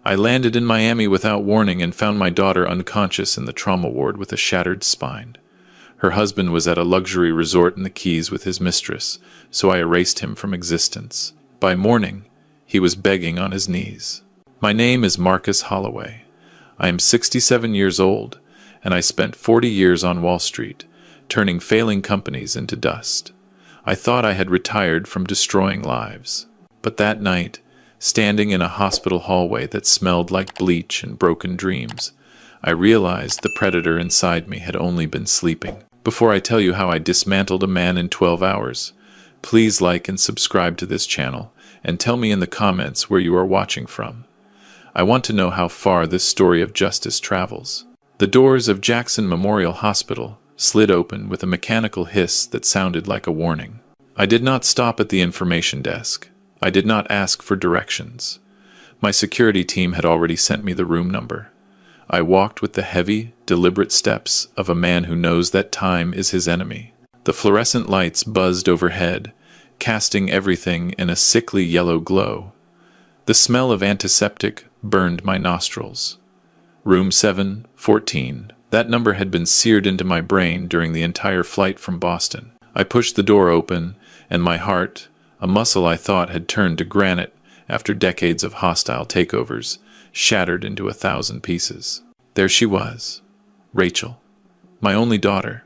I landed in Miami without warning and found my daughter unconscious in the trauma ward with a shattered spine. Her husband was at a luxury resort in the Keys with his mistress, so I erased him from existence. By morning, he was begging on his knees. My name is Marcus Holloway. I am 67 years old, and I spent 40 years on Wall Street, turning failing companies into dust. I thought I had retired from destroying lives. But that night, standing in a hospital hallway that smelled like bleach and broken dreams, I realized the predator inside me had only been sleeping. Before I tell you how I dismantled a man in 12 hours, please like and subscribe to this channel, and tell me in the comments where you are watching from. I want to know how far this story of justice travels. The doors of Jackson Memorial Hospital slid open with a mechanical hiss that sounded like a warning. I did not stop at the information desk. I did not ask for directions. My security team had already sent me the room number. I walked with the heavy, deliberate steps of a man who knows that time is his enemy. The fluorescent lights buzzed overhead, casting everything in a sickly yellow glow. The smell of antiseptic burned my nostrils. Room 714. That number had been seared into my brain during the entire flight from Boston. I pushed the door open, and my heart, a muscle I thought had turned to granite after decades of hostile takeovers, shattered into 1,000 pieces. There she was, Rachel, my only daughter,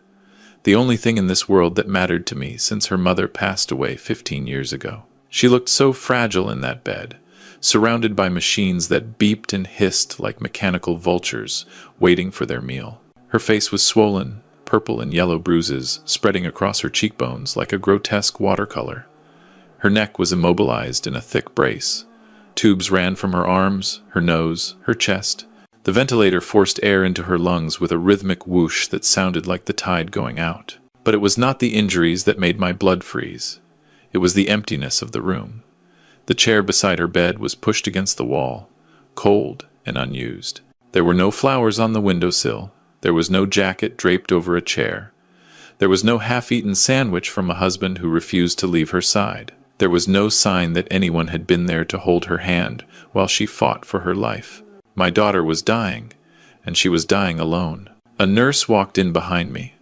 the only thing in this world that mattered to me since her mother passed away 15 years ago. She looked so fragile in that bed, surrounded by machines that beeped and hissed like mechanical vultures waiting for their meal. Her face was swollen, purple and yellow bruises spreading across her cheekbones like a grotesque watercolor. Her neck was immobilized in a thick brace. Tubes ran from her arms, her nose, her chest. The ventilator forced air into her lungs with a rhythmic whoosh that sounded like the tide going out. But it was not the injuries that made my blood freeze. It was the emptiness of the room. The chair beside her bed was pushed against the wall, cold and unused. There were no flowers on the windowsill. There was no jacket draped over a chair. There was no half-eaten sandwich from a husband who refused to leave her side. There was no sign that anyone had been there to hold her hand while she fought for her life. My daughter was dying, and she was dying alone. A nurse walked in behind me,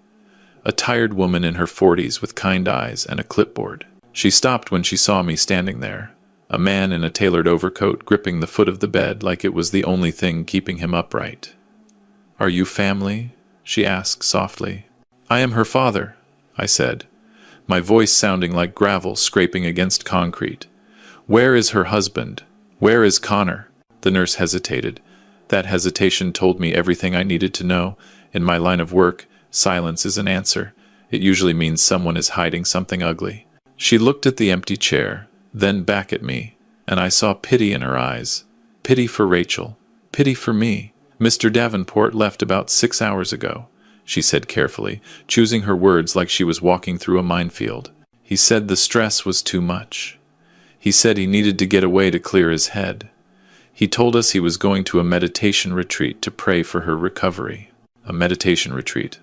a tired woman in her 40s with kind eyes and a clipboard. She stopped when she saw me standing there, a man in a tailored overcoat gripping the foot of the bed like it was the only thing keeping him upright. "Are you family?" she asked softly. "I am her father," I said, my voice sounding like gravel scraping against concrete. "Where is her husband? Where is Connor?" The nurse hesitated. That hesitation told me everything I needed to know. In my line of work, silence is an answer. It usually means someone is hiding something ugly. She looked at the empty chair, then back at me, and I saw pity in her eyes. Pity for Rachel. Pity for me. "Mr. Davenport left about 6 hours ago," she said carefully, choosing her words like she was walking through a minefield. "He said the stress was too much. He said he needed to get away to clear his head. He told us he was going to a meditation retreat to pray for her recovery." A meditation retreat.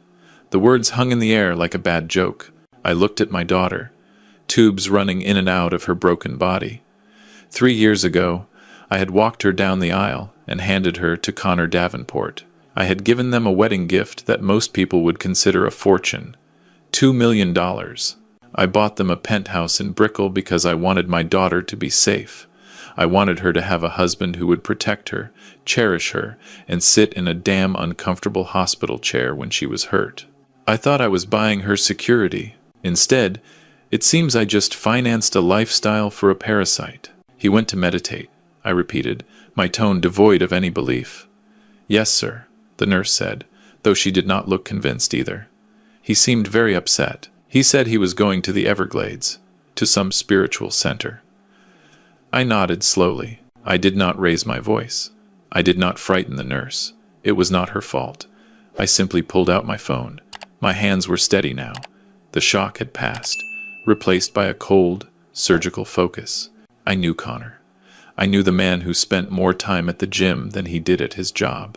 The words hung in the air like a bad joke. I looked at my daughter, tubes running in and out of her broken body. 3 years ago, I had walked her down the aisle and handed her to Connor Davenport. I had given them a wedding gift that most people would consider a fortune. $2 million. I bought them a penthouse in Brickell because I wanted my daughter to be safe. I wanted her to have a husband who would protect her, cherish her, and sit in a damn uncomfortable hospital chair when she was hurt. I thought I was buying her security. Instead, it seems I just financed a lifestyle for a parasite. "He went to meditate," I repeated, my tone devoid of any belief. "Yes, sir," the nurse said, though she did not look convinced either. "He seemed very upset. He said he was going to the Everglades, to some spiritual center." I nodded slowly. I did not raise my voice. I did not frighten the nurse. It was not her fault. I simply pulled out my phone. My hands were steady now. The shock had passed, replaced by a cold, surgical focus. I knew Connor. I knew the man who spent more time at the gym than he did at his job.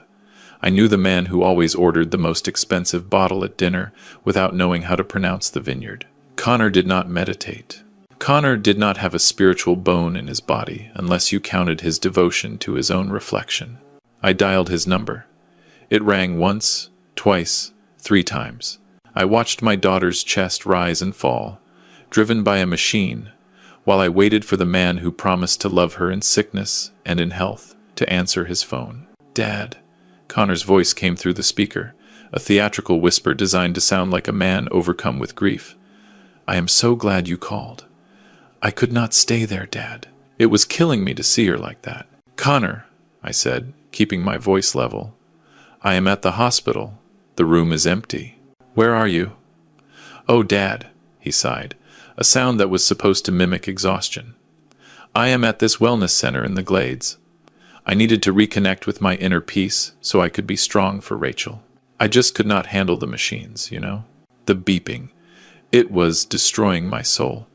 I knew the man who always ordered the most expensive bottle at dinner without knowing how to pronounce the vineyard. Connor did not meditate. Connor did not have a spiritual bone in his body unless you counted his devotion to his own reflection. I dialed his number. It rang once, twice, 3 times. I watched my daughter's chest rise and fall, driven by a machine, while I waited for the man who promised to love her in sickness and in health to answer his phone. "Dad." Connor's voice came through the speaker, a theatrical whisper designed to sound like a man overcome with grief. "I am so glad you called. I could not stay there, Dad. It was killing me to see her like that." "Connor," I said, keeping my voice level. "I am at the hospital. The room is empty." "Where are you?" "Oh, Dad," he sighed, a sound that was supposed to mimic exhaustion. "I am at this wellness center in the Glades. I needed to reconnect with my inner peace so I could be strong for Rachel. I just could not handle the machines, you know? The beeping. It was destroying my soul.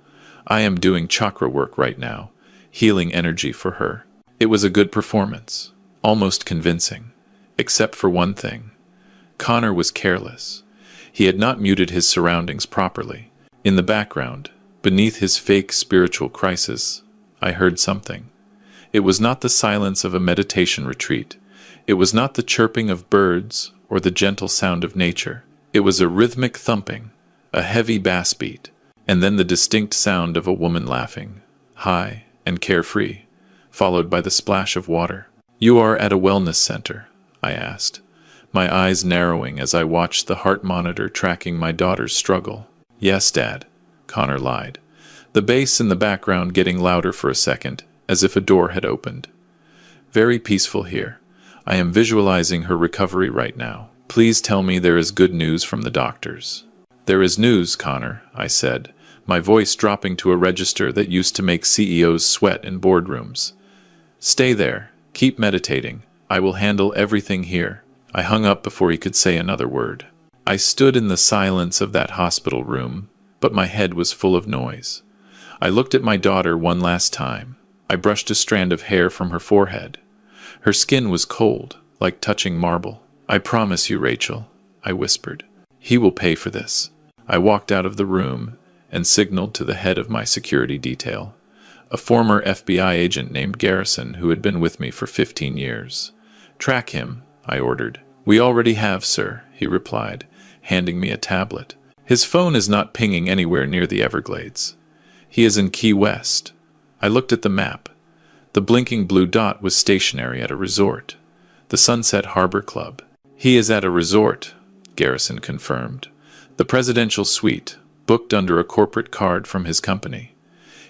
I am doing chakra work right now, healing energy for her. It was a good performance, almost convincing, except for one thing. Connor was careless. He had not muted his surroundings properly. In the background, beneath his fake spiritual crisis, I heard something. It was not the silence of a meditation retreat. It was not the chirping of birds or the gentle sound of nature. It was a rhythmic thumping, a heavy bass beat, and then the distinct sound of a woman laughing, high and carefree, followed by the splash of water. "You are at a wellness center?" I asked, my eyes narrowing as I watched the heart monitor tracking my daughter's struggle. "Yes, Dad," Connor lied, the bass in the background getting louder for a second, as if a door had opened. "Very peaceful here. I am visualizing her recovery right now. Please tell me there is good news from the doctors." "There is news, Connor," I said, my voice dropping to a register that used to make CEOs sweat in boardrooms. "Stay there. Keep meditating. I will handle everything here." I hung up before he could say another word. I stood in the silence of that hospital room, but my head was full of noise. I looked at my daughter one last time. I brushed a strand of hair from her forehead. Her skin was cold, like touching marble. "I promise you, Rachel," I whispered. "He will pay for this." I walked out of the room and signaled to the head of my security detail, a former FBI agent named Garrison who had been with me for 15 years. "Track him," I ordered. "We already have, sir," he replied, handing me a tablet. "His phone is not pinging anywhere near the Everglades. He is in Key West." I looked at the map. The blinking blue dot was stationary at a resort, the Sunset Harbor Club. "He is at a resort," Garrison confirmed. "The presidential suite, booked under a corporate card from his company."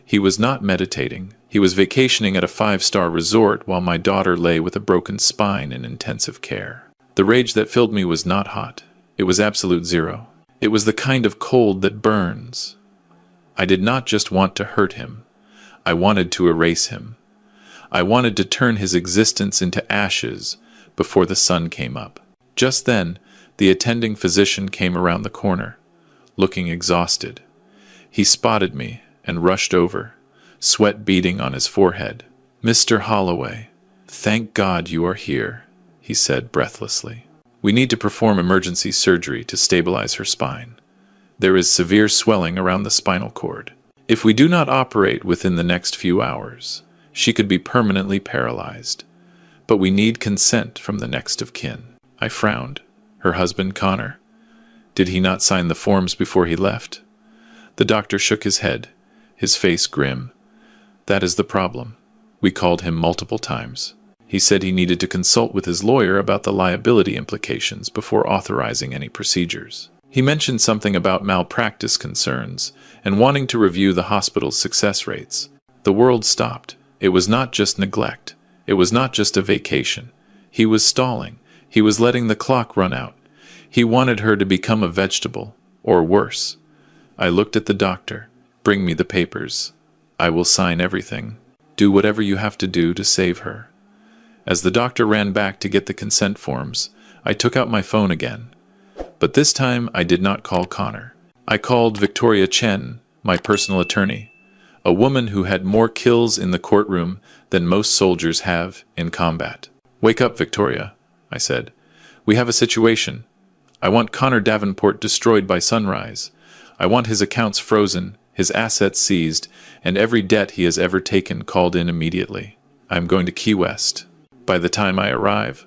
He was not meditating. He was vacationing at a 5-star resort while my daughter lay with a broken spine in intensive care. The rage that filled me was not hot. It was absolute zero. It was the kind of cold that burns. I did not just want to hurt him. I wanted to erase him. I wanted to turn his existence into ashes before the sun came up. Just then, the attending physician came around the corner, looking exhausted. He spotted me and rushed over, sweat beading on his forehead. "Mr. Holloway, thank God you are here," he said breathlessly. "We need to perform emergency surgery to stabilize her spine. There is severe swelling around the spinal cord. If we do not operate within the next few hours, she could be permanently paralyzed. But we need consent from the next of kin." I frowned. Her husband, Connor. Did he not sign the forms before he left? The doctor shook his head, his face grim. "That is the problem. We called him multiple times. He said he needed to consult with his lawyer about the liability implications before authorizing any procedures. He mentioned something about malpractice concerns and wanting to review the hospital's success rates. The world stopped. It was not just neglect. It was not just a vacation. He was stalling. He was letting the clock run out. He wanted her to become a vegetable, or worse. I looked at the doctor. "Bring me the papers. I will sign everything. Do whatever you have to do to save her." As the doctor ran back to get the consent forms, I took out my phone again. But this time I did not call Connor. I called Victoria Chen, my personal attorney, a woman who had more kills in the courtroom than most soldiers have in combat. "Wake up, Victoria," I said. "We have a situation. I want Connor Davenport destroyed by sunrise. I want his accounts frozen, his assets seized, and every debt he has ever taken called in immediately. I am going to Key West. By the time I arrive,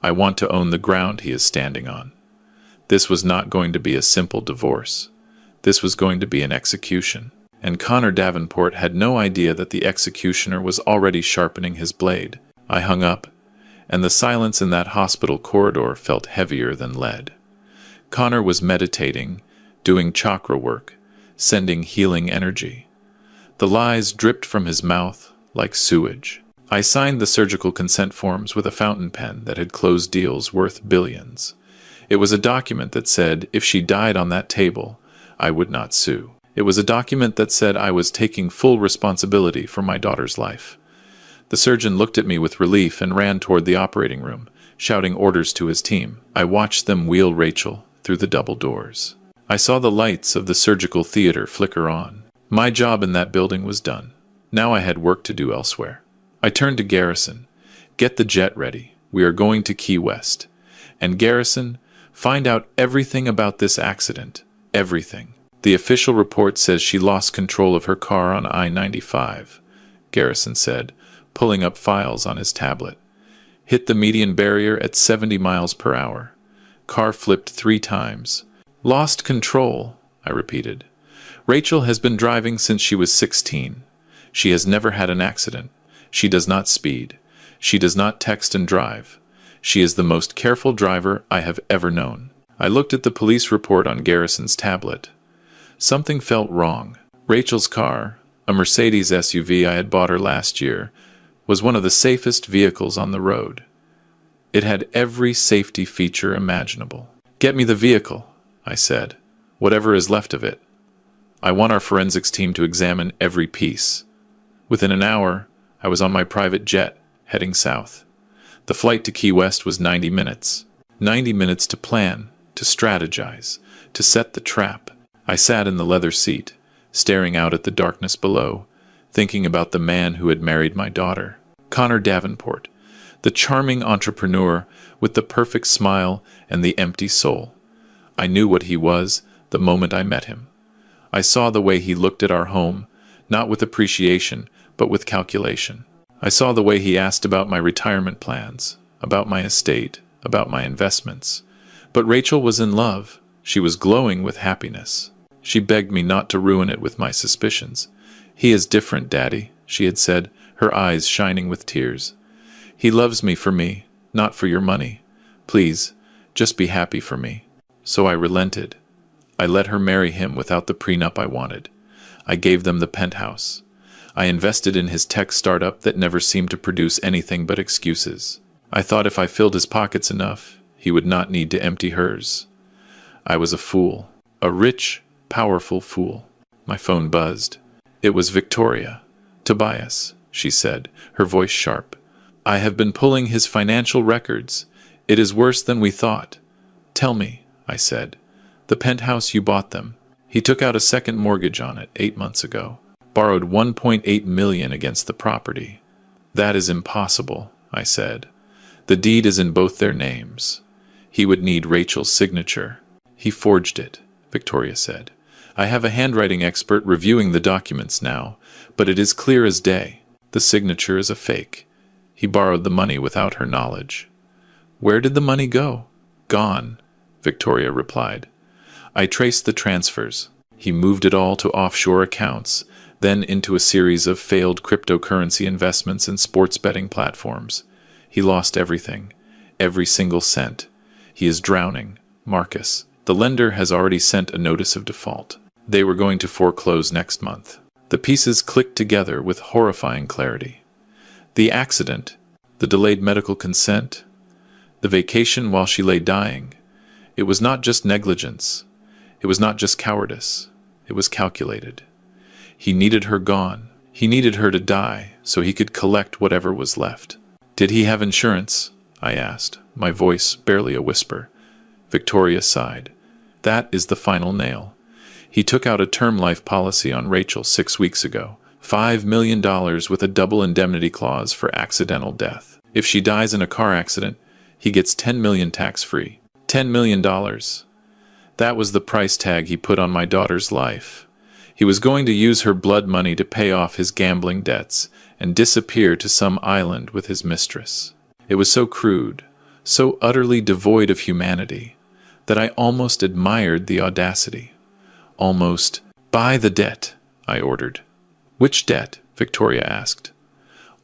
I want to own the ground he is standing on. This was not going to be a simple divorce. This was going to be an execution. And Connor Davenport had no idea that the executioner was already sharpening his blade. I hung up, and the silence in that hospital corridor felt heavier than lead. Connor was meditating, doing chakra work, sending healing energy. The lies dripped from his mouth like sewage. I signed the surgical consent forms with a fountain pen that had closed deals worth billions. It was a document that said if she died on that table, I would not sue. It was a document that said I was taking full responsibility for my daughter's life. The surgeon looked at me with relief and ran toward the operating room, shouting orders to his team. I watched them wheel Rachel through the double doors. I saw the lights of the surgical theater flicker on. My job in that building was done. Now I had work to do elsewhere. I turned to Garrison. Get the jet ready. We are going to Key West. And Garrison, find out everything about this accident. Everything. The official report says she lost control of her car on I-95, Garrison said, pulling up files on his tablet. Hit the median barrier at 70 miles per hour. Car flipped 3 times. Lost control, I repeated. Rachel has been driving since she was 16. She has never had an accident. She does not speed. She does not text and drive. She is the most careful driver I have ever known. I looked at the police report on Garrison's tablet. Something felt wrong. Rachel's car, a Mercedes SUV I had bought her last year, was one of the safest vehicles on the road. It had every safety feature imaginable. Get me the vehicle, I said, whatever is left of it. I want our forensics team to examine every piece. Within an hour, I was on my private jet, heading south. The flight to Key West was 90 minutes. 90 minutes to plan, to strategize, to set the trap. I sat in the leather seat, staring out at the darkness below, thinking about the man who had married my daughter, Connor Davenport, the charming entrepreneur with the perfect smile and the empty soul. I knew what he was the moment I met him. I saw the way he looked at our home, not with appreciation, but with calculation. I saw the way he asked about my retirement plans, about my estate, about my investments. But Rachel was in love. She was glowing with happiness. She begged me not to ruin it with my suspicions. He is different, Daddy, she had said, her eyes shining with tears. He loves me for me, not for your money. Please, just be happy for me. So I relented. I let her marry him without the prenup I wanted. I gave them the penthouse. I invested in his tech startup that never seemed to produce anything but excuses. I thought if I filled his pockets enough, he would not need to empty hers. I was a fool. A rich, powerful fool. My phone buzzed. It was Victoria. Tobias, she said, her voice sharp. I have been pulling his financial records. It is worse than we thought. Tell me, I said. The penthouse you bought them. He took out a second mortgage on it 8 months ago. Borrowed $1.8 million against the property. That is impossible, I said. The deed is in both their names. He would need Rachel's signature. He forged it, Victoria said. I have a handwriting expert reviewing the documents now, but it is clear as day. The signature is a fake. He borrowed the money without her knowledge. Where did the money go? Gone, Victoria replied. I traced the transfers. He moved it all to offshore accounts, then into a series of failed cryptocurrency investments and sports betting platforms. He lost everything, every single cent. He is drowning, Marcus. The lender has already sent a notice of default. They were going to foreclose next month. The pieces clicked together with horrifying clarity. The accident, the delayed medical consent, the vacation while she lay dying. It was not just negligence. It was not just cowardice. It was calculated. He needed her gone. He needed her to die so he could collect whatever was left. Did he have insurance? I asked, my voice barely a whisper. Victoria sighed. That is the final nail. He took out a term life policy on Rachel 6 weeks ago. $5 million with a double indemnity clause for accidental death. If she dies in a car accident, he gets $10 million tax-free. $10 million. That was the price tag he put on my daughter's life. He was going to use her blood money to pay off his gambling debts and disappear to some island with his mistress. It was so crude, so utterly devoid of humanity, that I almost admired the audacity. Almost. "Buy the debt," I ordered. "Which debt?" Victoria asked.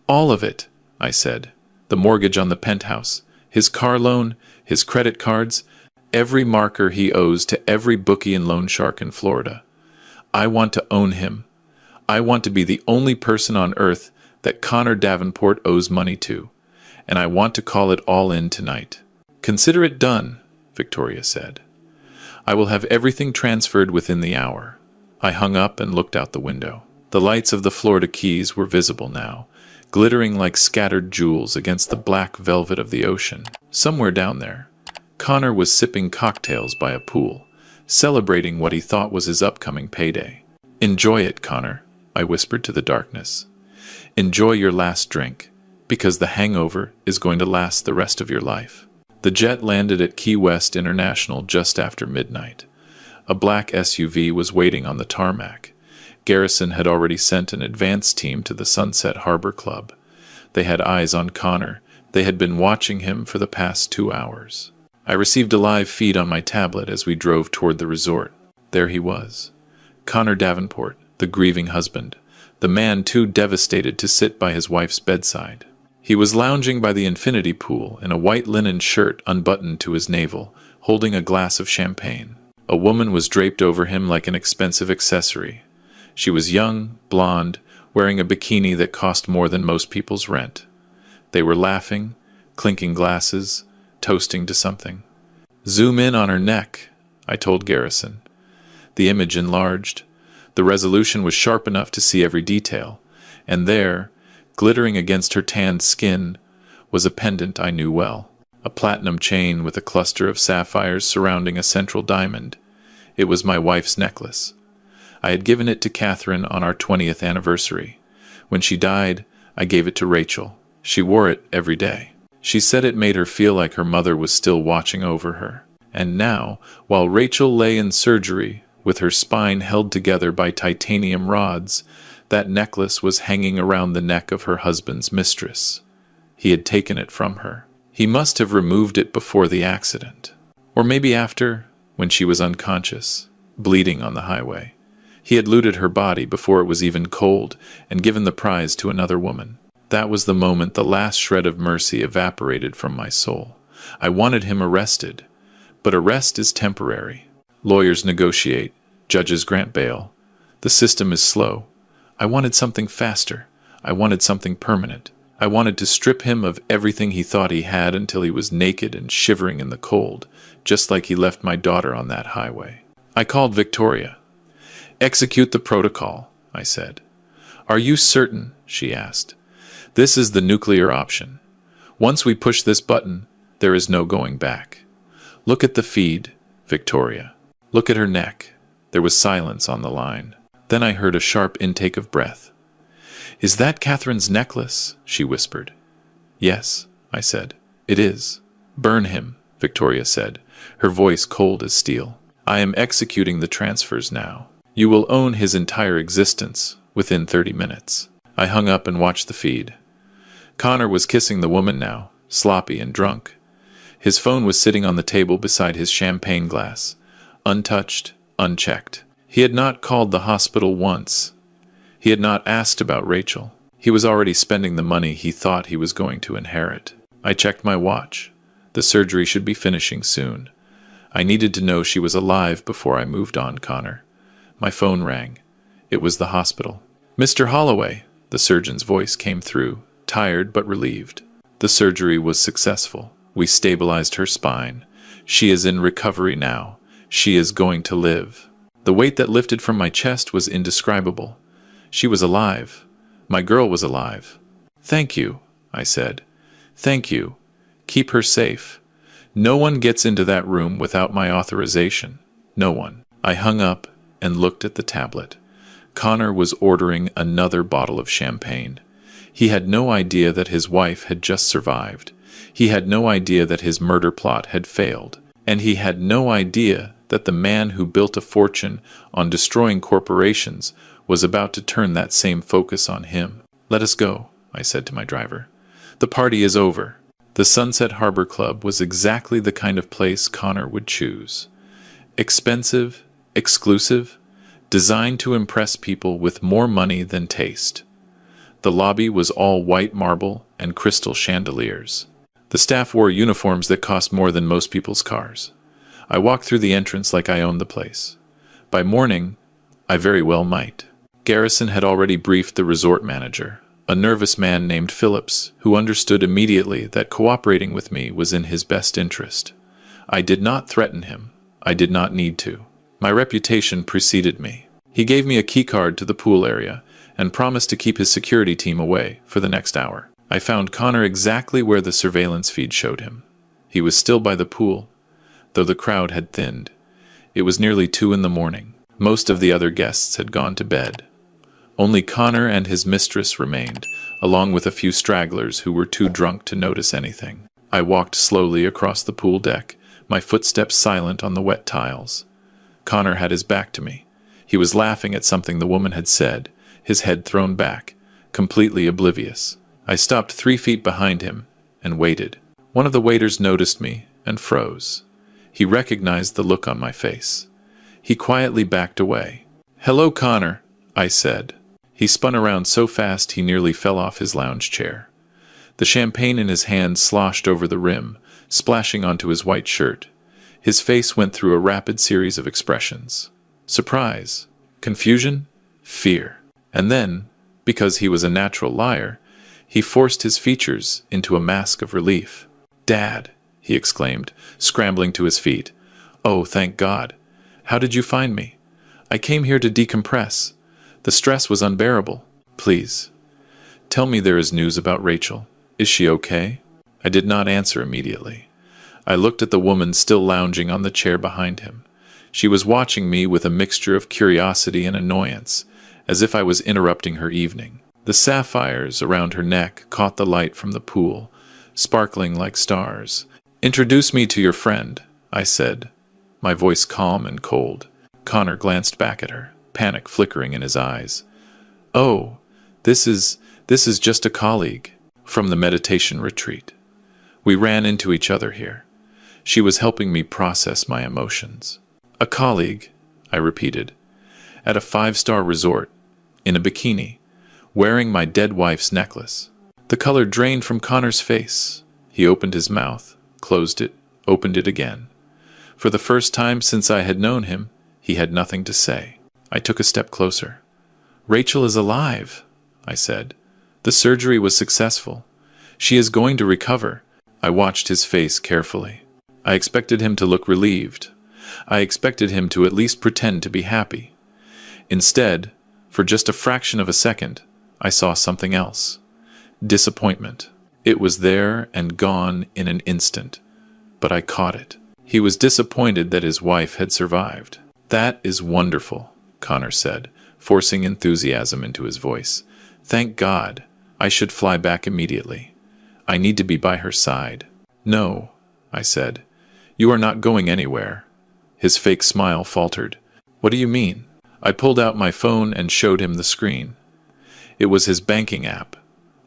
"All of it," I said. "The mortgage on the penthouse, his car loan, his credit cards, every marker he owes to every bookie and loan shark in Florida. I want to own him. I want to be the only person on earth that Connor Davenport owes money to, and I want to call it all in tonight." "Consider it done," Victoria said. "I will have everything transferred within the hour." I hung up and looked out the window. The lights of the Florida Keys were visible now, glittering like scattered jewels against the black velvet of the ocean. Somewhere down there, Connor was sipping cocktails by a pool, celebrating what he thought was his upcoming payday. "Enjoy it, Connor," I whispered to the darkness. "Enjoy your last drink, because the hangover is going to last the rest of your life." The jet landed at Key West International just after midnight. A black SUV was waiting on the tarmac. Garrison had already sent an advance team to the Sunset Harbor Club. They had eyes on Connor. They had been watching him for the past 2 hours. I received a live feed on my tablet as we drove toward the resort. There he was. Connor Davenport, the grieving husband, the man too devastated to sit by his wife's bedside. He was lounging by the infinity pool in a white linen shirt unbuttoned to his navel, holding a glass of champagne. A woman was draped over him like an expensive accessory. She was young, blonde, wearing a bikini that cost more than most people's rent. They were laughing, clinking glasses, toasting to something. "Zoom in on her neck," I told Garrison. The image enlarged. The resolution was sharp enough to see every detail, and there, glittering against her tanned skin, was a pendant I knew well. A platinum chain with a cluster of sapphires surrounding a central diamond. It was my wife's necklace. I had given it to Catherine on our 20th anniversary. When she died, I gave it to Rachel. She wore it every day. She said it made her feel like her mother was still watching over her. And now, while Rachel lay in surgery, with her spine held together by titanium rods, that necklace was hanging around the neck of her husband's mistress. He had taken it from her. He must have removed it before the accident. Or maybe after, when she was unconscious, bleeding on the highway. He had looted her body before it was even cold and given the prize to another woman. That was the moment the last shred of mercy evaporated from my soul. I wanted him arrested, but arrest is temporary. Lawyers negotiate, judges grant bail. The system is slow. I wanted something faster. I wanted something permanent. I wanted to strip him of everything he thought he had until he was naked and shivering in the cold, just like he left my daughter on that highway. I called Victoria. "Execute the protocol," I said. "Are you certain?" she asked. "This is the nuclear option. Once we push this button, there is no going back. Look at the feed, Victoria. Look at her neck." There was silence on the line. Then I heard a sharp intake of breath. "Is that Catherine's necklace?" she whispered. "Yes," I said. "It is." "Burn him," Victoria said, her voice cold as steel. "I am executing the transfers now. You will own his entire existence within 30 minutes. I hung up and watched the feed. Connor was kissing the woman now, sloppy and drunk. His phone was sitting on the table beside his champagne glass, untouched, unchecked. He had not called the hospital once. He had not asked about Rachel. He was already spending the money he thought he was going to inherit. I checked my watch. The surgery should be finishing soon. I needed to know she was alive before I moved on Connor. My phone rang. It was the hospital. "Mr. Holloway," the surgeon's voice came through, tired but relieved. "The surgery was successful. We stabilized her spine. She is in recovery now. She is going to live." The weight that lifted from my chest was indescribable. She was alive. My girl was alive. "Thank you," I said. "Thank you. Keep her safe. No one gets into that room without my authorization. No one." I hung up and looked at the tablet. Connor was ordering another bottle of champagne. He had no idea that his wife had just survived. He had no idea that his murder plot had failed. And he had no idea that the man who built a fortune on destroying corporations was about to turn that same focus on him. "Let us go," I said to my driver. "The party is over." The Sunset Harbor Club was exactly the kind of place Connor would choose. Expensive, exclusive, designed to impress people with more money than taste. The lobby was all white marble and crystal chandeliers. The staff wore uniforms that cost more than most people's cars. I walked through the entrance like I owned the place. By morning, I very well might. Garrison had already briefed the resort manager, a nervous man named Phillips, who understood immediately that cooperating with me was in his best interest. I did not threaten him. I did not need to. My reputation preceded me. He gave me a keycard to the pool area and promised to keep his security team away for the next hour. I found Connor exactly where the surveillance feed showed him. He was still by the pool, though the crowd had thinned. It was nearly 2 in the morning. Most of the other guests had gone to bed. Only Connor and his mistress remained, along with a few stragglers who were too drunk to notice anything. I walked slowly across the pool deck, my footsteps silent on the wet tiles. Connor had his back to me. He was laughing at something the woman had said, his head thrown back, completely oblivious. I stopped 3 feet behind him and waited. One of the waiters noticed me and froze. He recognized the look on my face. He quietly backed away. "Hello, Connor," I said. He spun around so fast he nearly fell off his lounge chair. The champagne in his hand sloshed over the rim, splashing onto his white shirt. His face went through a rapid series of expressions. Surprise, confusion, fear. And then, because he was a natural liar, he forced his features into a mask of relief. "Dad," he exclaimed, scrambling to his feet. "Oh, thank God. How did you find me? I came here to decompress. The stress was unbearable. Please, tell me there is news about Rachel. Is she okay?" I did not answer immediately. I looked at the woman still lounging on the chair behind him. She was watching me with a mixture of curiosity and annoyance, as if I was interrupting her evening. The sapphires around her neck caught the light from the pool, sparkling like stars. "Introduce me to your friend," I said, my voice calm and cold. Connor glanced back at her, panic flickering in his eyes. "Oh, this is just a colleague from the meditation retreat. We ran into each other here. She was helping me process my emotions." "A colleague," I repeated, "at a 5-star resort, in a bikini, wearing my dead wife's necklace." The color drained from Connor's face. He opened his mouth, closed it, opened it again. For the first time since I had known him, he had nothing to say. I took a step closer. "Rachel is alive," I said. "The surgery was successful. She is going to recover." I watched his face carefully. I expected him to look relieved. I expected him to at least pretend to be happy. Instead, for just a fraction of a second, I saw something else. Disappointment. It was there and gone in an instant, but I caught it. He was disappointed that his wife had survived. "That is wonderful," Connor said, forcing enthusiasm into his voice. "Thank God. I should fly back immediately. I need to be by her side." "No," I said. "You are not going anywhere." His fake smile faltered. "What do you mean?" I pulled out my phone and showed him the screen. It was his banking app.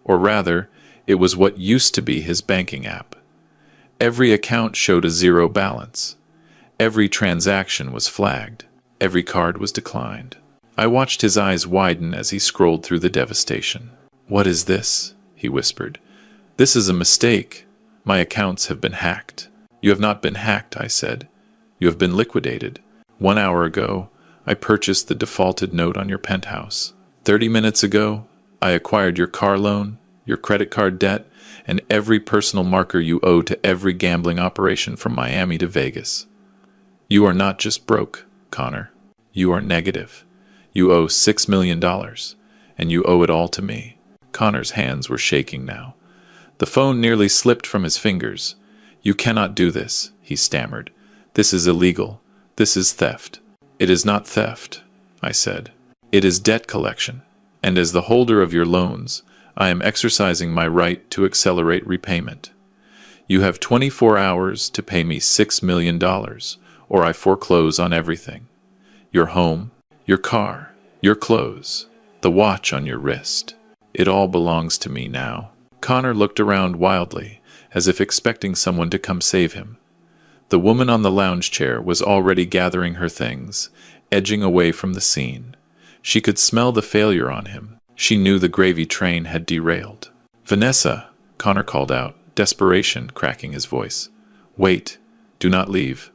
Or rather, it was what used to be his banking app. Every account showed a 0 balance. Every transaction was flagged. Every card was declined. I watched his eyes widen as he scrolled through the devastation. "What is this?" he whispered. "This is a mistake. My accounts have been hacked." "You have not been hacked," I said. "You have been liquidated. 1 hour ago, I purchased the defaulted note on your penthouse. 30 minutes ago, I acquired your car loan, your credit card debt, and every personal marker you owe to every gambling operation from Miami to Vegas. You are not just broke, Connor. You are negative. You owe $6 million, and you owe it all to me." Connor's hands were shaking now. The phone nearly slipped from his fingers. "You cannot do this," he stammered. "This is illegal. This is theft." "It is not theft," I said. "It is debt collection, and as the holder of your loans, I am exercising my right to accelerate repayment. You have 24 hours to pay me $6 million, or I foreclose on everything. Your home, your car, your clothes, the watch on your wrist. It all belongs to me now." Connor looked around wildly, as if expecting someone to come save him. The woman on the lounge chair was already gathering her things, edging away from the scene. She could smell the failure on him. She knew the gravy train had derailed. "Vanessa," Connor called out, desperation cracking his voice. "Wait. Do not leave."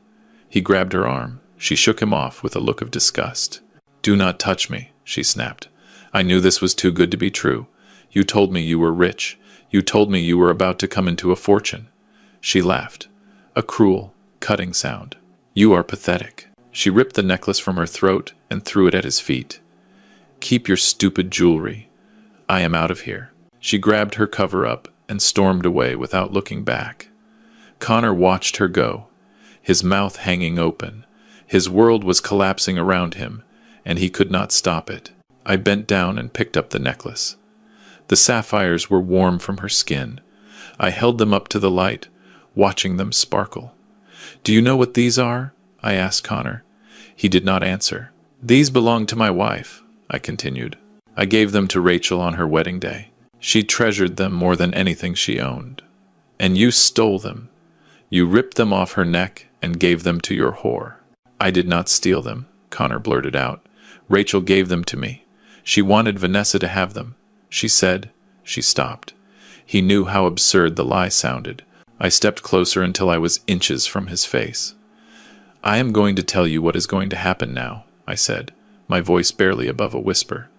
He grabbed her arm. She shook him off with a look of disgust. "Do not touch me," she snapped. "I knew this was too good to be true. You told me you were rich. You told me you were about to come into a fortune." She laughed. A cruel, cutting sound. "You are pathetic." She ripped the necklace from her throat and threw it at his feet. "Keep your stupid jewelry. I am out of here." She grabbed her cover-up and stormed away without looking back. Connor watched her go, his mouth hanging open. His world was collapsing around him, and he could not stop it. I bent down and picked up the necklace. The sapphires were warm from her skin. I held them up to the light, watching them sparkle. "Do you know what these are?" I asked Connor. He did not answer. "These belong to my wife," I continued. "I gave them to Rachel on her wedding day. She treasured them more than anything she owned. And you stole them. You ripped them off her neck and gave them to your whore." "I did not steal them," Connor blurted out. "Rachel gave them to me. She wanted Vanessa to have them. She said—" She stopped. He knew how absurd the lie sounded. I stepped closer until I was inches from his face. "I am going to tell you what is going to happen now," I said, my voice barely above a whisper.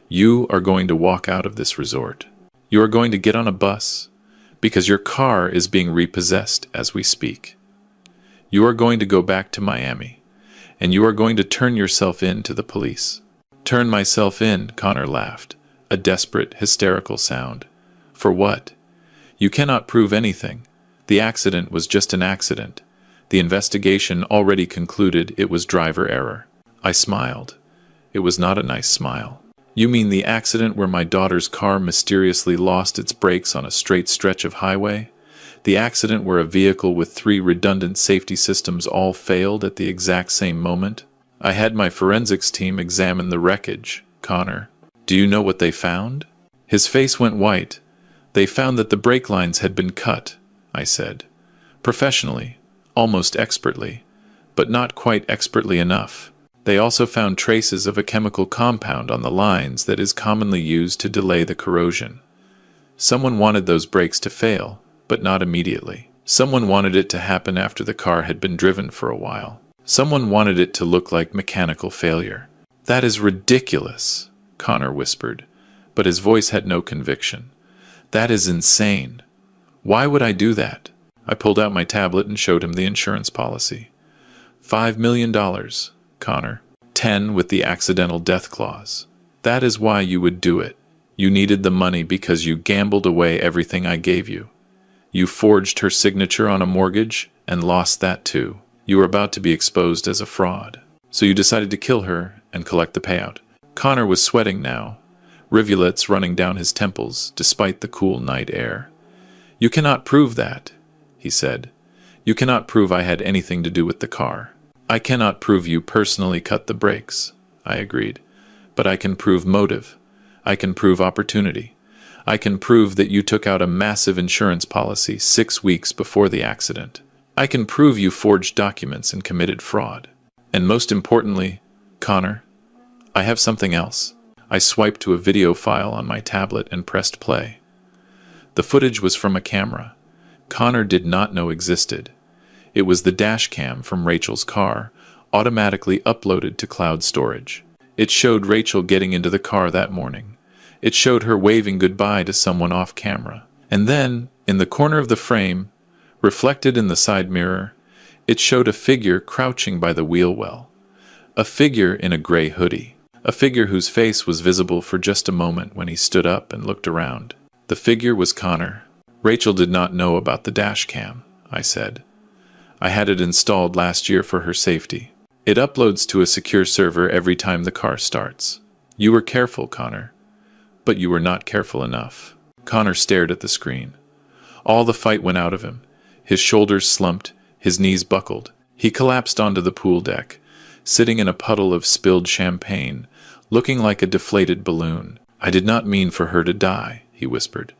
"You are going to walk out of this resort. You are going to get on a bus, because your car is being repossessed as we speak. You are going to go back to Miami, and you are going to turn yourself in to the police." "Turn myself in," Connor laughed, a desperate, hysterical sound. "For what? You cannot prove anything. The accident was just an accident. The investigation already concluded it was driver error." I smiled. It was not a nice smile. "You mean the accident where my daughter's car mysteriously lost its brakes on a straight stretch of highway? The accident where a vehicle with 3 redundant safety systems all failed at the exact same moment? I had my forensics team examine the wreckage, Connor. Do you know what they found?" His face went white. "They found that the brake lines had been cut," I said. "Professionally, almost expertly, but not quite expertly enough. They also found traces of a chemical compound on the lines that is commonly used to delay the corrosion. Someone wanted those brakes to fail, but not immediately. Someone wanted it to happen after the car had been driven for a while. Someone wanted it to look like mechanical failure." "That is ridiculous," Connor whispered, but his voice had no conviction. "That is insane. Why would I do that?" I pulled out my tablet and showed him the insurance policy. $5 million, Connor. 10 with the accidental death clause. That is why you would do it. You needed the money because you gambled away everything I gave you. You forged her signature on a mortgage and lost that too. You were about to be exposed as a fraud. So you decided to kill her and collect the payout. Connor was sweating now, rivulets running down his temples despite the cool night air. "You cannot prove that," he said. "You cannot prove I had anything to do with the car." "I cannot prove you personally cut the brakes," I agreed. "But I can prove motive. I can prove opportunity. I can prove that you took out a massive insurance policy 6 weeks before the accident. I can prove you forged documents and committed fraud. And most importantly, Connor, I have something else." I swiped to a video file on my tablet and pressed play. The footage was from a camera Connor did not know existed. It was the dash cam from Rachel's car, automatically uploaded to cloud storage. It showed Rachel getting into the car that morning. It showed her waving goodbye to someone off camera. And then, in the corner of the frame, reflected in the side mirror, it showed a figure crouching by the wheel well. A figure in a gray hoodie. A figure whose face was visible for just a moment when he stood up and looked around. The figure was Connor. "Rachel did not know about the dash cam," I said. "I had it installed last year for her safety. It uploads to a secure server every time the car starts. You were careful, Connor. But you were not careful enough." Connor stared at the screen. All the fight went out of him. His shoulders slumped, his knees buckled. He collapsed onto the pool deck, sitting in a puddle of spilled champagne, looking like a deflated balloon. "I did not mean for her to die," he whispered.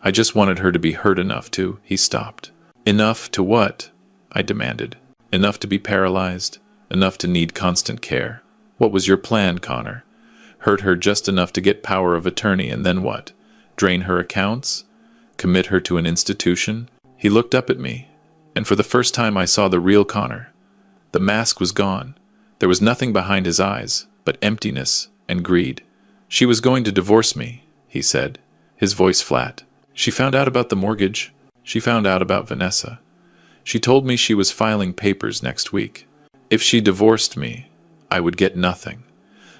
"I just wanted her to be hurt enough to—" He stopped. "Enough to what?" I demanded. "Enough to be paralyzed, enough to need constant care. What was your plan, Connor? Hurt her just enough to get power of attorney, and then what? Drain her accounts? Commit her to an institution?" He looked up at me, and for the first time I saw the real Connor. The mask was gone. There was nothing behind his eyes but emptiness and greed. "She was going to divorce me," he said, his voice flat. "She found out about the mortgage. She found out about Vanessa. She told me she was filing papers next week. If she divorced me, I would get nothing.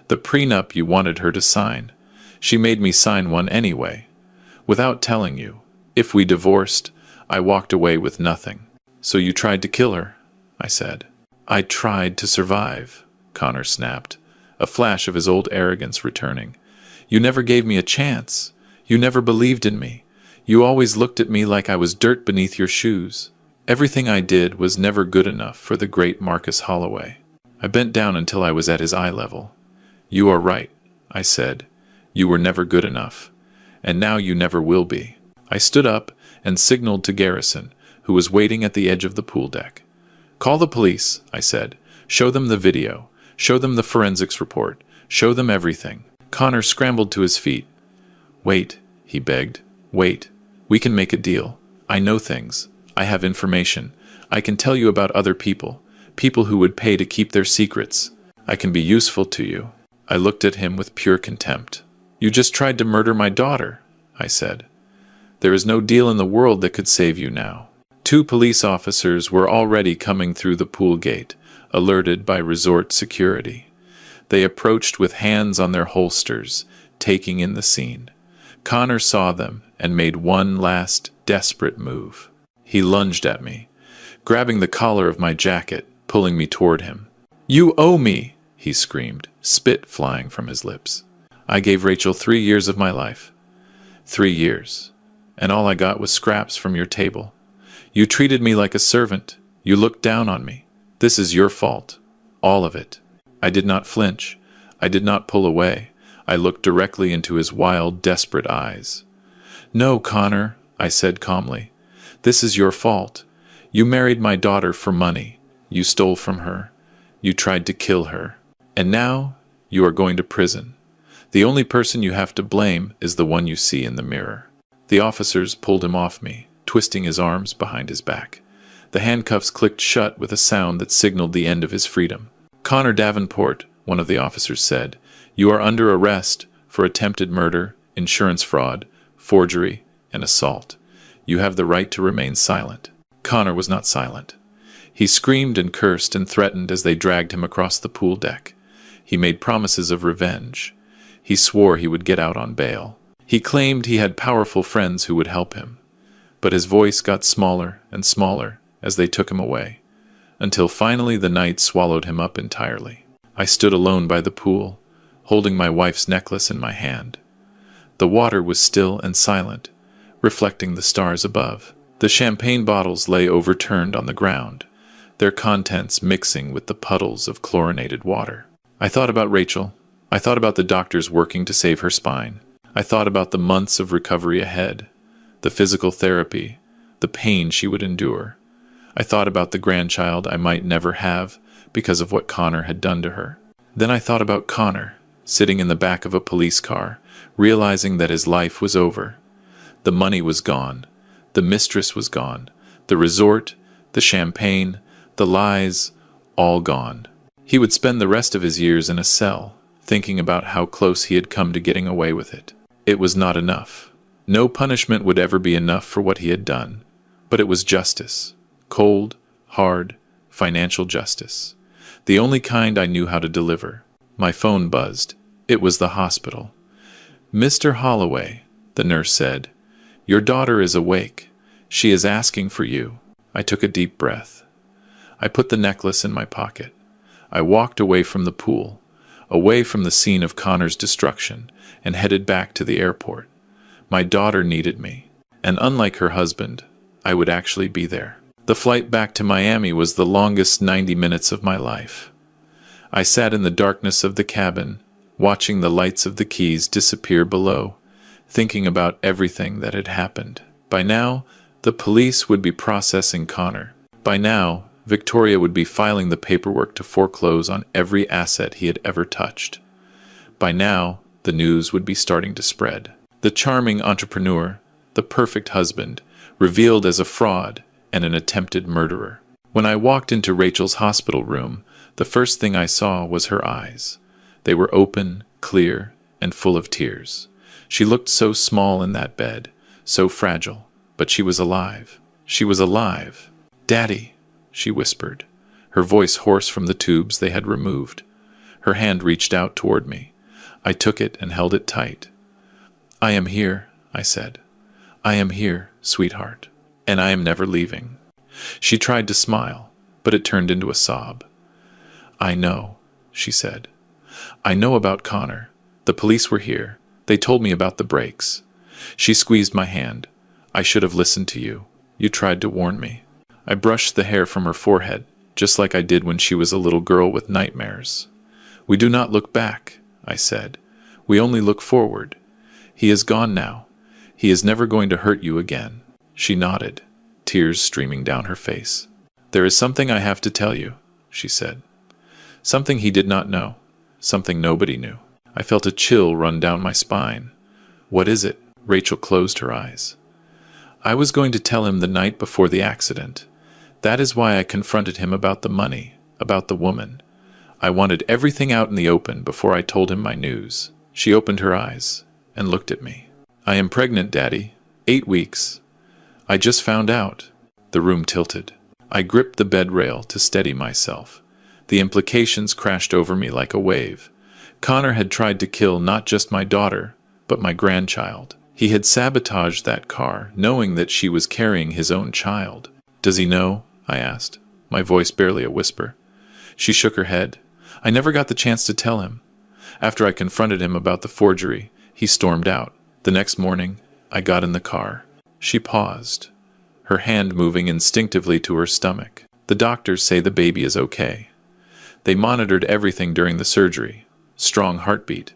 The prenup you wanted her to sign. She made me sign one anyway. Without telling you, if we divorced, I walked away with nothing. So you tried to kill her," I said. "I tried to survive," Connor snapped, a flash of his old arrogance returning. "You never gave me a chance. You never believed in me. You always looked at me like I was dirt beneath your shoes. Everything I did was never good enough for the great Marcus Holloway." I bent down until I was at his eye level. "You are right," I said. "You were never good enough. And now you never will be." I stood up and signaled to Garrison, who was waiting at the edge of the pool deck. "Call the police," I said. "Show them the video. Show them the forensics report. Show them everything." Connor scrambled to his feet. "Wait," he begged. "Wait. We can make a deal. I know things. I have information. I can tell you about other people. People who would pay to keep their secrets. I can be useful to you." I looked at him with pure contempt. "You just tried to murder my daughter," I said. "There is no deal in the world that could save you now." 2 police officers were already coming through the pool gate, alerted by resort security. They approached with hands on their holsters, taking in the scene. Connor saw them and made one last desperate move. He lunged at me, grabbing the collar of my jacket, pulling me toward him. "You owe me!" he screamed, spit flying from his lips. "I gave Rachel 3 years of my life. 3 years. And all I got was scraps from your table. You treated me like a servant. You looked down on me. This is your fault. All of it." I did not flinch. I did not pull away. I looked directly into his wild, desperate eyes. "No, Connor," I said calmly. "This is your fault. You married my daughter for money. You stole from her. You tried to kill her. And now you are going to prison. The only person you have to blame is the one you see in the mirror." The officers pulled him off me, twisting his arms behind his back. The handcuffs clicked shut with a sound that signaled the end of his freedom. "Connor Davenport," one of the officers said, "you are under arrest for attempted murder, insurance fraud, forgery, and assault. You have the right to remain silent." Connor was not silent. He screamed and cursed and threatened as they dragged him across the pool deck. He made promises of revenge. He swore he would get out on bail. He claimed he had powerful friends who would help him. But his voice got smaller and smaller as they took him away, until finally the night swallowed him up entirely. I stood alone by the pool, holding my wife's necklace in my hand. The water was still and silent, reflecting the stars above. The champagne bottles lay overturned on the ground, their contents mixing with the puddles of chlorinated water. I thought about Rachel. I thought about the doctors working to save her spine. I thought about the months of recovery ahead, the physical therapy, the pain she would endure. I thought about the grandchild I might never have because of what Connor had done to her. Then I thought about Connor, sitting in the back of a police car, realizing that his life was over. The money was gone. The mistress was gone. The resort, the champagne, the lies, all gone. He would spend the rest of his years in a cell, thinking about how close he had come to getting away with it. It was not enough. No punishment would ever be enough for what he had done. But it was justice. Cold, hard, financial justice. The only kind I knew how to deliver. My phone buzzed. It was the hospital. "Mr. Holloway," the nurse said, "your daughter is awake. She is asking for you." I took a deep breath. I put the necklace in my pocket. I walked away from the pool, away from the scene of Connor's destruction, and headed back to the airport. My daughter needed me, and unlike her husband, I would actually be there. The flight back to Miami was the longest 90 minutes of my life. I sat in the darkness of the cabin, watching the lights of the Keys disappear below, thinking about everything that had happened. By now, the police would be processing Connor. By now, Victoria would be filing the paperwork to foreclose on every asset he had ever touched. By now, the news would be starting to spread. The charming entrepreneur, the perfect husband, revealed as a fraud and an attempted murderer. When I walked into Rachel's hospital room, the first thing I saw was her eyes. They were open, clear, and full of tears. She looked so small in that bed, so fragile, but she was alive. She was alive. "Daddy," she whispered, her voice hoarse from the tubes they had removed. Her hand reached out toward me. I took it and held it tight. "I am here," I said. "I am here, sweetheart, and I am never leaving." She tried to smile, but it turned into a sob. "I know," she said. "I know about Connor. The police were here. They told me about the breaks." She squeezed my hand. "I should have listened to you. You tried to warn me." I brushed the hair from her forehead, just like I did when she was a little girl with nightmares. "We do not look back," I said. "We only look forward. He is gone now. He is never going to hurt you again." She nodded, tears streaming down her face. "There is something I have to tell you," she said. Something he did not know. Something nobody knew. I felt a chill run down my spine. "What is it?" Rachel closed her eyes. "I was going to tell him the night before the accident. That is why I confronted him about the money, about the woman. I wanted everything out in the open before I told him my news." She opened her eyes and looked at me. "I am pregnant, Daddy. 8 weeks. I just found out." The room tilted. I gripped the bed rail to steady myself. The implications crashed over me like a wave. Connor had tried to kill not just my daughter, but my grandchild. He had sabotaged that car, knowing that she was carrying his own child. "Does he know?" I asked, my voice barely a whisper. She shook her head. "I never got the chance to tell him. After I confronted him about the forgery, he stormed out. The next morning, I got in the car." She paused, her hand moving instinctively to her stomach. "The doctors say the baby is okay. They monitored everything during the surgery. Strong heartbeat.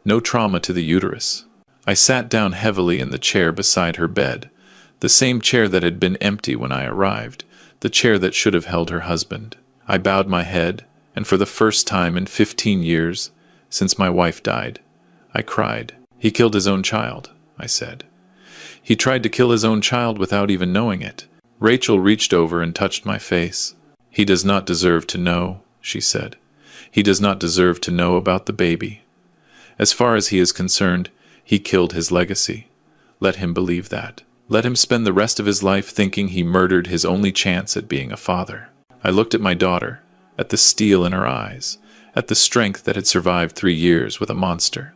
No trauma to the uterus." I sat down heavily in the chair beside her bed, the same chair that had been empty when I arrived, the chair that should have held her husband. I bowed my head, and for the first time in 15 years, since my wife died, I cried. "He killed his own child," I said. "He tried to kill his own child without even knowing it." Rachel reached over and touched my face. "He does not deserve to know," she said. "He does not deserve to know about the baby. As far as he is concerned, he killed his legacy. Let him believe that. Let him spend the rest of his life thinking he murdered his only chance at being a father." I looked at my daughter, at the steel in her eyes, at the strength that had survived 3 years with a monster.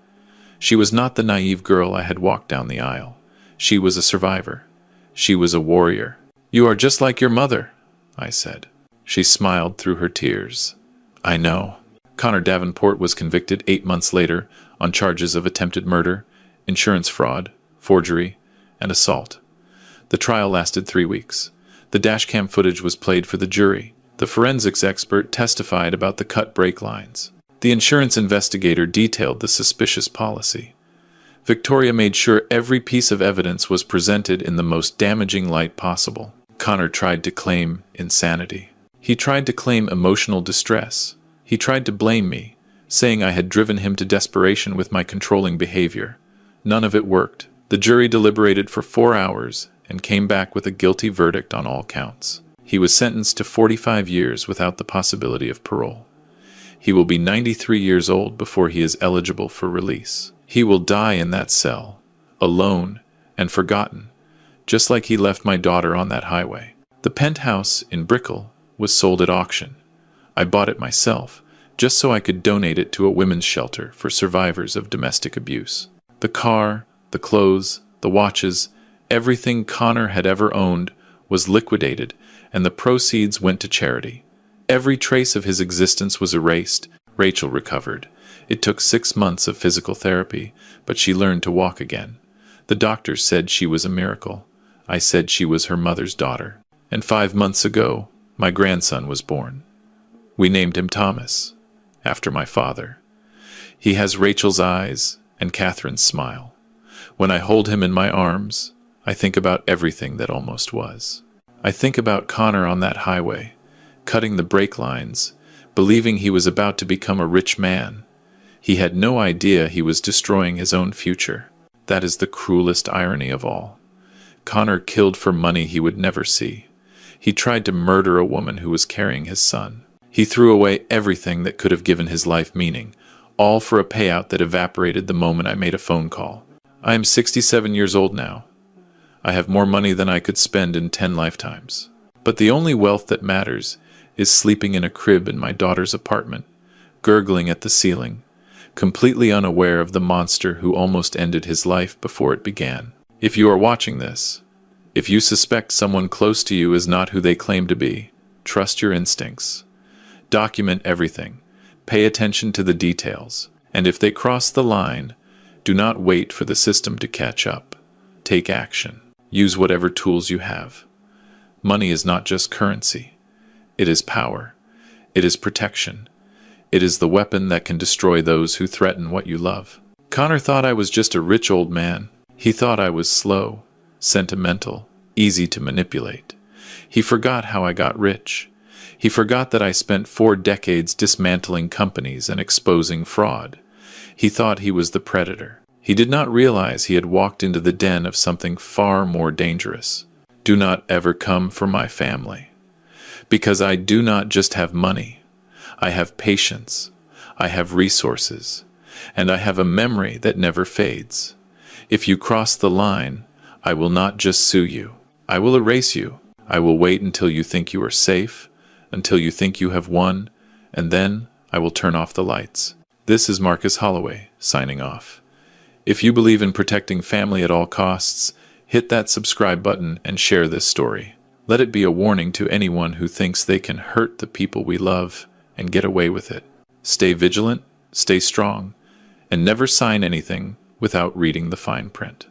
She was not the naive girl I had walked down the aisle. She was a survivor. She was a warrior. "You are just like your mother," I said. She smiled through her tears. "I know." Connor Davenport was convicted 8 months later on charges of attempted murder, insurance fraud, forgery, and assault. The trial lasted 3 weeks. The dashcam footage was played for the jury. The forensics expert testified about the cut brake lines. The insurance investigator detailed the suspicious policy. Victoria made sure every piece of evidence was presented in the most damaging light possible. Connor tried to claim insanity. He tried to claim emotional distress. He tried to blame me, saying I had driven him to desperation with my controlling behavior. None of it worked. The jury deliberated for 4 hours and came back with a guilty verdict on all counts. He was sentenced to 45 years without the possibility of parole. He will be 93 years old before he is eligible for release. He will die in that cell, alone and forgotten, just like he left my daughter on that highway. The penthouse in Brickell was sold at auction. I bought it myself, just so I could donate it to a women's shelter for survivors of domestic abuse. The car, the clothes, the watches, everything Connor had ever owned was liquidated, and the proceeds went to charity. Every trace of his existence was erased. Rachel recovered. It took 6 months of physical therapy, but she learned to walk again. The doctors said she was a miracle. I said she was her mother's daughter. And 5 months ago, my grandson was born. We named him Thomas, after my father. He has Rachel's eyes and Catherine's smile. When I hold him in my arms, I think about everything that almost was. I think about Connor on that highway, cutting the brake lines, believing he was about to become a rich man. He had no idea he was destroying his own future. That is the cruelest irony of all. Connor killed for money he would never see. He tried to murder a woman who was carrying his son. He threw away everything that could have given his life meaning, all for a payout that evaporated the moment I made a phone call. I am 67 years old now. I have more money than I could spend in 10 lifetimes. But the only wealth that matters is sleeping in a crib in my daughter's apartment, gurgling at the ceiling, completely unaware of the monster who almost ended his life before it began. If you are watching this, if you suspect someone close to you is not who they claim to be, trust your instincts. Document everything. Pay attention to the details. And if they cross the line, do not wait for the system to catch up. Take action. Use whatever tools you have. Money is not just currency. It is power. It is protection. It is the weapon that can destroy those who threaten what you love. Connor thought I was just a rich old man. He thought I was slow, sentimental, easy to manipulate. He forgot how I got rich. He forgot that I spent 4 decades dismantling companies and exposing fraud. He thought he was the predator. He did not realize he had walked into the den of something far more dangerous. Do not ever come for my family. Because I do not just have money. I have patience, I have resources, and I have a memory that never fades. If you cross the line, I will not just sue you. I will erase you. I will wait until you think you are safe, until you think you have won, and then I will turn off the lights. This is Marcus Holloway, signing off. If you believe in protecting family at all costs, hit that subscribe button and share this story. Let it be a warning to anyone who thinks they can hurt the people we love and get away with it. Stay vigilant, stay strong, and never sign anything without reading the fine print.